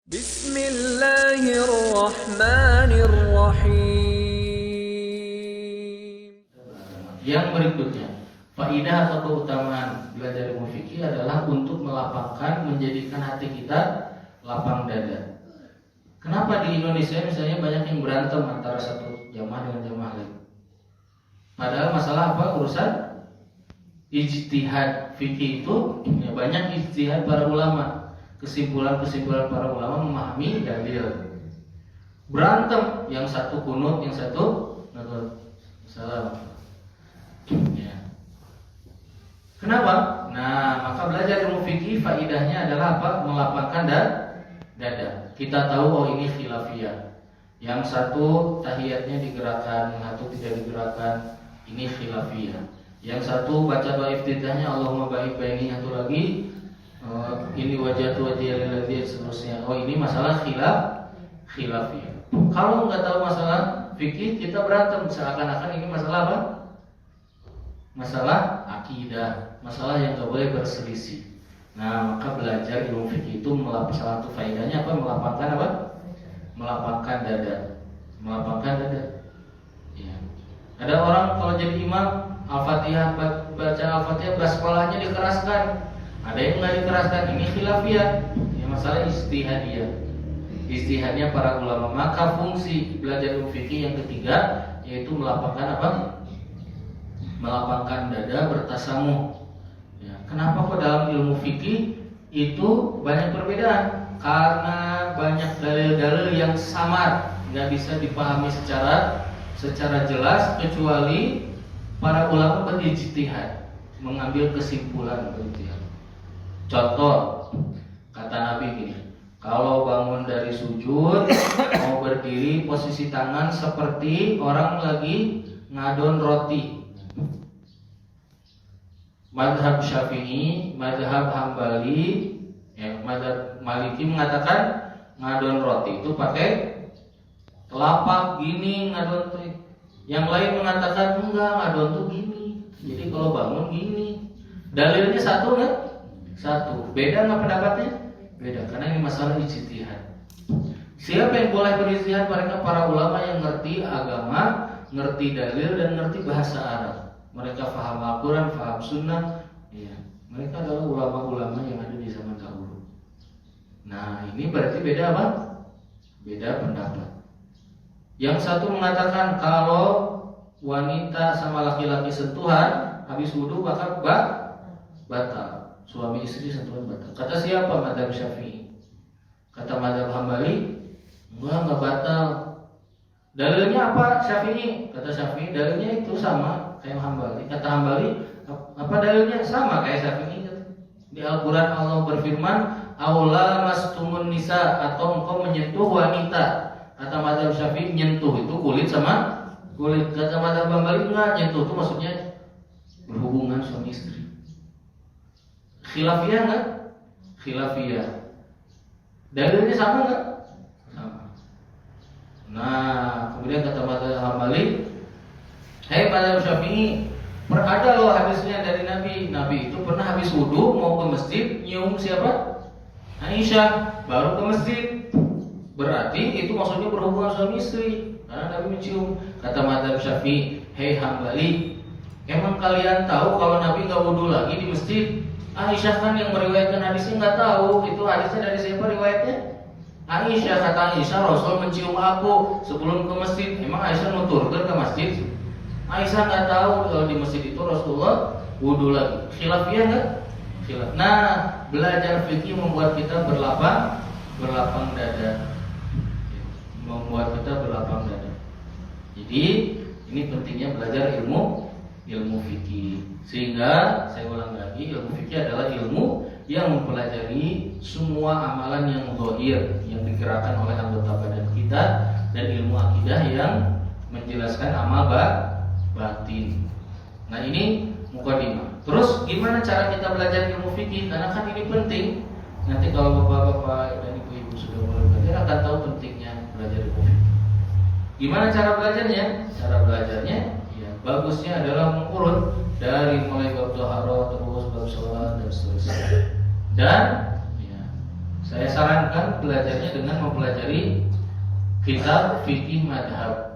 Bismillahirrahmanirrahim. Yang berikutnya, faidah atau keutamaan belajar ilmu fikih adalah untuk melapangkan, menjadikan hati kita lapang dada. Kenapa di Indonesia misalnya banyak yang berantem antara satu jamaah dengan jamaah lain? Padahal masalah apa? Urusan ijtihad fikih itu ya banyak ijtihad para ulama. Kesimpulan-kesimpulan para ulama memahami dalil. Berantem, yang satu kunut, yang satu nurut. Salam. Ya. Kenapa? Nah, maka belajar ilmu fikih faidahnya adalah apa? Melapangkan dada. Kita tahu oh ini khilafiyah. Yang satu tahiyatnya digerakkan, yang satu tidak digerakkan. Ini khilafiyah. Yang satu baca doa iftitahnya Allahumma baik baini, satu lagi ini wajah lillahi seterusnya. Oh ini masalah khilafiyah. Kalau nggak tahu masalah fikih kita berantem seakan-akan ini masalah apa? Masalah akidah, masalah yang nggak boleh berselisih. Nah maka belajar ilmu fikih itu salah satu faedahnya apa? Melapangkan apa? Melapangkan dada. Ya. Ada orang kalau jadi imam Al-Fatihah baca Al-Fatihah basmalahnya dikeraskan. Ada yang nggak dikeraskan, ini khilafiyah. Ya masalah istihadnya para ulama. Maka fungsi belajar ilmu fikih yang ketiga yaitu melapangkan apa? Melapangkan dada, bertasamuh. Ya, kenapa kok dalam ilmu fikih itu banyak perbedaan? Karena banyak dalil-dalil yang samar, nggak bisa dipahami secara jelas kecuali para ulama berijtihad, mengambil kesimpulan berijtihad. Contoh, kata Nabi gini, kalau bangun dari sujud mau berdiri posisi tangan seperti orang lagi ngadon roti. Madhab Syafi'i, madhab Hambali, ya, madhab Maliki mengatakan ngadon roti itu pakai telapak gini ngadon tuh. Yang lain mengatakan enggak, ngadon tuh gini. Jadi kalau bangun gini. Dalilnya satu enggak? Satu. Beda nggak pendapatnya? Beda, karena ini masalah ijtihad. Siapa yang boleh berijtihad? Mereka para ulama yang ngerti agama, ngerti dalil dan ngerti bahasa Arab. Mereka paham Al-Quran, paham Sunnah. Ya, mereka adalah ulama-ulama yang ada di zaman dahulu. Nah, ini berarti beda apa? Beda pendapat. Yang satu mengatakan kalau wanita sama laki-laki sentuhan habis wudhu maka batal. Suami istri sentuhan batal. Kata siapa? Madhab Syafi'i. Kata madhab Hambali, enggak batal. Dalilnya apa? Syafi'i. Kata Syafi'i, dalilnya itu sama kayak Hambali. Kata Hambali, apa dalilnya? Sama kayak Syafi'i. Di Al-Quran Allah berfirman, aula mastumun nisa, atau engkau menyentuh wanita. Kata madhab Syafi'i, nyentuh itu kulit sama kulit. Kata madhab Hambali, enggak, nyentuh itu maksudnya berhubungan suami istri. Khilafiyah enggak? Khilafiyah. Dalilnya sama enggak? Sama. Nah, kemudian kata madhab Hambali, hey madhab Syafi'i, ada loh hadisnya dari Nabi. Nabi itu pernah habis wudhu mau ke masjid nyium siapa? Aisyah, baru ke masjid. Berarti itu maksudnya berhubungan suami istri karena Nabi mencium. Kata madhab Syafi'i, hey Hambali, emang kalian tahu kalau Nabi nggak wudhu lagi di masjid? Aisyah kan yang meriwayatkan hadisnya nggak tahu itu hadisnya dari siapa riwayatnya? Aisyah. Kata Aisyah, Rasul mencium aku sebelum ke masjid. Emang Aisyah nuturkan ke masjid? Aisyah nggak tahu kalau di masjid itu Rasulullah wudhu lagi. Khilafiyah nggak? Khilaf. Nah, belajar fikih membuat kita berlapang dada. Membuat kita berlapang dada. Jadi ini pentingnya belajar ilmu fikih. Sehingga saya ulang lagi, ilmu fikih adalah ilmu yang mempelajari semua amalan yang zahir yang digerakkan oleh anggota badan kita, dan ilmu akidah yang menjelaskan amal batin. Nah ini mukadimah. Terus gimana cara kita belajar ilmu fikih? Karena kan ini penting. Nanti kalau bapak-bapak dan ibu-ibu sudah mulai belajar akan tahu pentingnya belajar ilmu fikih. Gimana cara belajarnya? Cara belajarnya ya bagusnya adalah mengurut dari mulai bab taharah terus bab salat dan seterusnya. Dan ya, Saya sarankan belajarnya dengan mempelajari kitab fikih madhab.